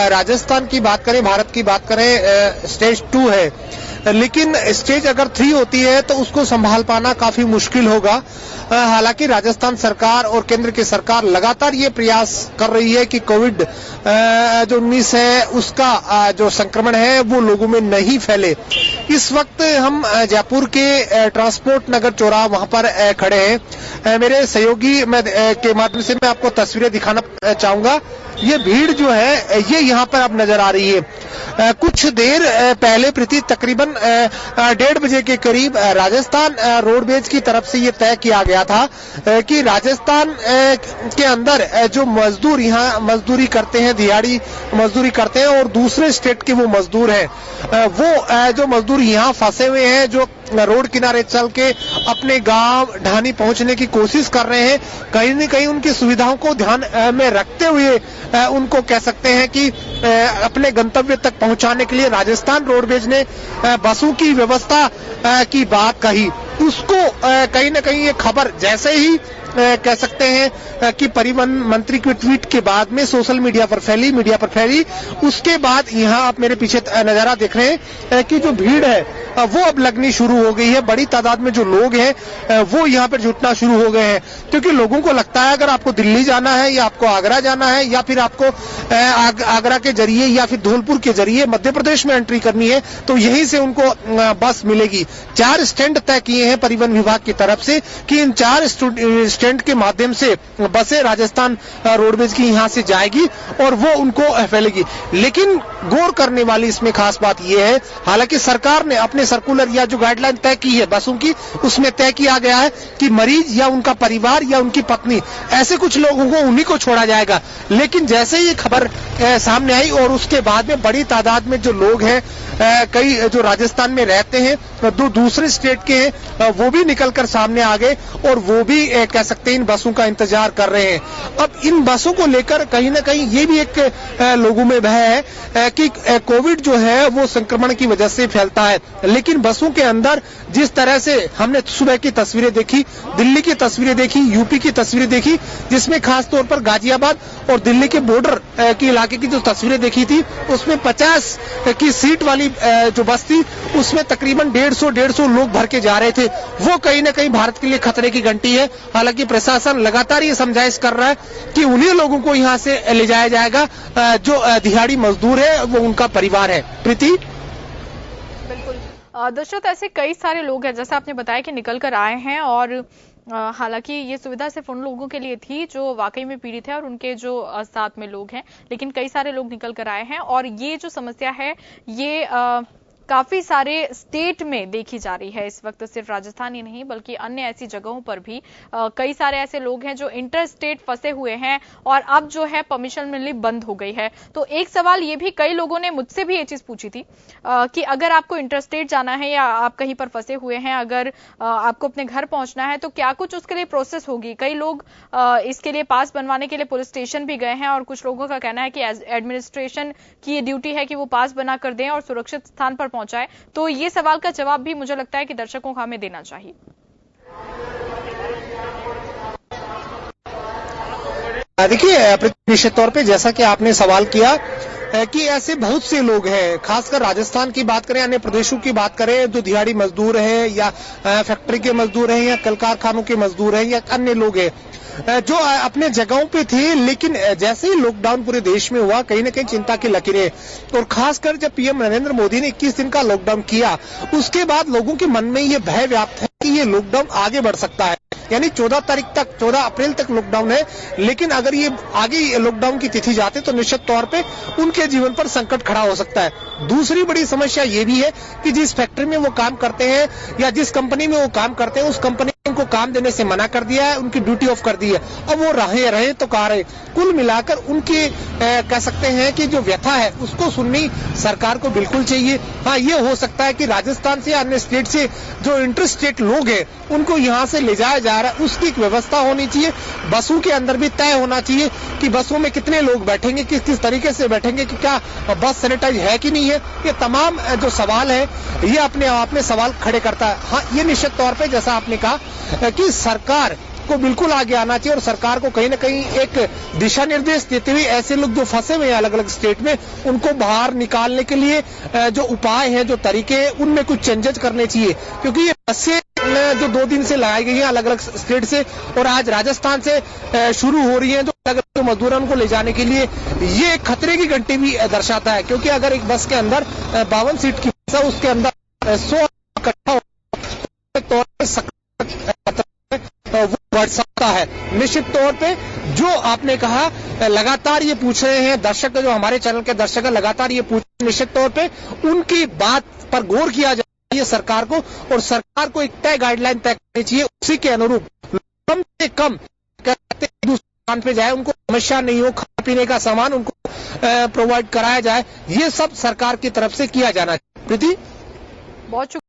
राजस्थान की बात करें, भारत की बात करें, स्टेज 2 है, लेकिन स्टेज अगर 3 होती है तो उसको संभाल पाना काफी मुश्किल होगा। हालांकि राजस्थान सरकार और केंद्र की सरकार लगातार ये प्रयास कर रही है कि कोविड जो 19 है उसका जो संक्रमण है वो लोगों में नहीं फैले। इस वक्त हम जयपुर के ट्रांसपोर्ट नगर चौराहा वहां पर खड़े हैं। मेरे सहयोगी के माध्यम से मैं आपको तस्वीरें दिखाना चाहूंगा। ये भीड़ जो है ये यहाँ पर अब नजर आ रही है। कुछ देर पहले प्रति तकरीबन 1:30 बजे के करीब राजस्थान रोडवेज की तरफ से ये तय किया गया था कि राजस्थान के अंदर जो मजदूर यहाँ मजदूरी करते हैं, दिहाड़ी मजदूरी करते हैं और दूसरे स्टेट के वो मजदूर हैं, वो जो मजदूर यहाँ फंसे हुए हैं, जो रोड किनारे चल के अपने गांव ढानी पहुंचने की कोशिश कर रहे हैं, कहीं न कहीं उनकी सुविधाओं को ध्यान में रखते हुए उनको कह सकते हैं कि अपने गंतव्य तक पहुंचाने के लिए राजस्थान रोडवेज ने बसों की व्यवस्था की बात कही। उसको कहीं न कहीं ये खबर जैसे ही कह सकते हैं कि परिवहन मंत्री के ट्वीट के बाद में सोशल मीडिया पर फैली, उसके बाद यहाँ आप मेरे पीछे नजारा देख रहे हैं कि जो भीड़ है वो अब लगनी शुरू हो गई है। बड़ी तादाद में जो लोग हैं वो यहाँ पर जुटना शुरू हो गए हैं, क्योंकि लोगों को लगता है अगर आपको दिल्ली जाना है या आपको आगरा जाना है या फिर आपको आगरा के जरिए या फिर धौलपुर के जरिए मध्य प्रदेश में एंट्री करनी है तो यहीं से उनको बस मिलेगी। 4 स्टैंड तय किए हैं परिवहन विभाग की तरफ से कि इन 4 स्टैंड के माध्यम से बसें राजस्थान रोडवेज की यहां से जाएगी और वो उनको फैलेगी। लेकिन गौर करने वाली इसमें खास बात यह है, हालांकि सरकार ने अपने सर्कुलर या जो गाइडलाइन तय की है बसों की, उसमें तय किया गया है कि मरीज या उनका परिवार या उनकी पत्नी, ऐसे कुछ लोगों को उन्हीं को छोड़ा जाएगा। लेकिन जैसे ही खबर सामने आई और उसके बाद में बड़ी तादाद में जो लोग हैं, कई जो राजस्थान में रहते हैं, दूसरे स्टेट के हैं, वो भी निकलकर सामने आ गए और वो भी कह सकते हैं इन बसों का इंतजार कर रहे हैं। अब इन बसों को लेकर कहीं ना कहीं ये भी एक लोगों में भय है कि कोविड जो है वो संक्रमण की वजह से फैलता है। लेकिन बसों के अंदर जिस तरह से हमने सुबह की तस्वीरें देखी, दिल्ली की तस्वीरें देखी, यूपी की तस्वीरें देखी, जिसमें खास तौर पर गाजियाबाद और दिल्ली के बॉर्डर के इलाके की जो तस्वीरें देखी थी, उसमें 50 की सीट वाली जो बस थी उसमें तकरीबन 150 लोग भर के जा रहे थे। वो कहीं ना कहीं भारत के लिए खतरे की घंटी है। हालांकि प्रशासन लगातार ये समझाइश कर रहा है कि उन्हीं लोगों को यहाँ से ले जाया जाएगा जो दिहाड़ी मजदूर है, वो उनका परिवार है। प्रीति, बिल्कुल दर्शक, ऐसे कई सारे लोग हैं जैसा आपने बताया कि निकल कर आए हैं और हालांकि ये सुविधा सिर्फ उन लोगों के लिए थी जो वाकई में पीड़ित है और उनके जो साथ में लोग हैं, लेकिन कई सारे लोग निकल कर आए हैं और ये जो समस्या है ये काफी सारे स्टेट में देखी जा रही है इस वक्त। सिर्फ राजस्थान ही नहीं बल्कि अन्य ऐसी जगहों पर भी कई सारे ऐसे लोग हैं जो इंटर स्टेट फंसे हुए हैं और अब जो है परमिशन मिलनी बंद हो गई है। तो एक सवाल ये भी कई लोगों ने मुझसे भी ये चीज पूछी थी कि अगर आपको इंटर स्टेट जाना है या आप कहीं पर फंसे हुए हैं, अगर आपको अपने घर पहुंचना है तो क्या कुछ उसके लिए प्रोसेस होगी। कई लोग इसके लिए पास बनवाने के लिए पुलिस स्टेशन भी गए हैं और कुछ लोगों का कहना है कि एडमिनिस्ट्रेशन की ये ड्यूटी है कि वो पास बना कर दें और सुरक्षित स्थान पर पहुंचाए। तो ये सवाल का जवाब भी मुझे लगता है कि दर्शकों को हमें देना चाहिए। देखिए, निश्चित तौर पे जैसा कि आपने सवाल किया कि ऐसे बहुत से लोग हैं, खासकर राजस्थान की बात करें, अन्य प्रदेशों की बात करें, जो दिहाड़ी मजदूर हैं या फैक्ट्री के मजदूर हैं या कल कारखानों के मजदूर हैं या अन्य लोग हैं जो अपने जगहों पे थे, लेकिन जैसे ही लॉकडाउन पूरे देश में हुआ कहीं ना कहीं चिंता की लकीरें, और खासकर जब पीएम नरेंद्र मोदी ने 21 दिन का लॉकडाउन किया उसके बाद लोगों के मन में ये भय व्याप्त है कि ये लॉकडाउन आगे बढ़ सकता है। यानी 14 अप्रैल तक लॉकडाउन है, लेकिन अगर ये आगे लॉकडाउन की तिथि जाते तो निश्चित तौर पे उनके जीवन पर संकट खड़ा हो सकता है। दूसरी बड़ी समस्या ये भी है कि जिस फैक्ट्री में वो काम करते हैं या जिस कंपनी में वो काम करते हैं उस कंपनी को काम देने से मना कर दिया है, उनकी ड्यूटी ऑफ कर दी है। अब वो रहे तो कहाँ रहे। कुल मिलाकर उनकी कह सकते हैं कि जो व्यथा है उसको सुननी सरकार को बिल्कुल चाहिए। हाँ, ये हो सकता है कि राजस्थान से अन्य स्टेट से जो इंटर स्टेट लोग हैं उनको यहाँ से ले जाया जा रहा है, उसकी एक व्यवस्था होनी चाहिए। बसों के अंदर भी तय होना चाहिए कि बसों में कितने लोग बैठेंगे, किस किस तरीके से बैठेंगे, कि क्या बस सैनिटाइज है कि नहीं है। ये तमाम जो सवाल है ये अपने आप में सवाल खड़े करता है। हाँ, ये निश्चित तौर पे जैसा आपने कहा कि सरकार को बिल्कुल आगे आना चाहिए और सरकार को कहीं ना कहीं एक दिशा निर्देश देते हुए ऐसे लोग जो फंसे हुए हैं अलग अलग स्टेट में उनको बाहर निकालने के लिए जो उपाय हैं, जो तरीके हैं, उनमें कुछ चेंजेस करने चाहिए। क्योंकि ये बसें जो 2 दिन से लगाई गई हैं अलग अलग स्टेट से और आज राजस्थान से शुरू हो रही हैं, जो अलग अलग मजदूरों को ले जाने के लिए, ये खतरे की घंटी भी दर्शाता है। क्योंकि अगर एक बस के अंदर 52 सीट की बस है, उसके अंदर 100 इकट्ठा तौर पर वो बढ़ सकता है। निश्चित तौर पे जो आपने कहा, लगातार ये पूछ रहे हैं दर्शक, जो हमारे चैनल के दर्शक है, लगातार ये पूछ, निश्चित तौर पे उनकी बात पर गौर किया जाए सरकार को, और सरकार को एक तय गाइडलाइन तय करनी चाहिए, उसी के अनुरूप कम से कम स्थान पे जाए, उनको समस्या नहीं हो, खाने पीने का सामान उनको प्रोवाइड कराया जाए। ये सब सरकार की तरफ से किया जाना चाहिए। प्रीति, बहुत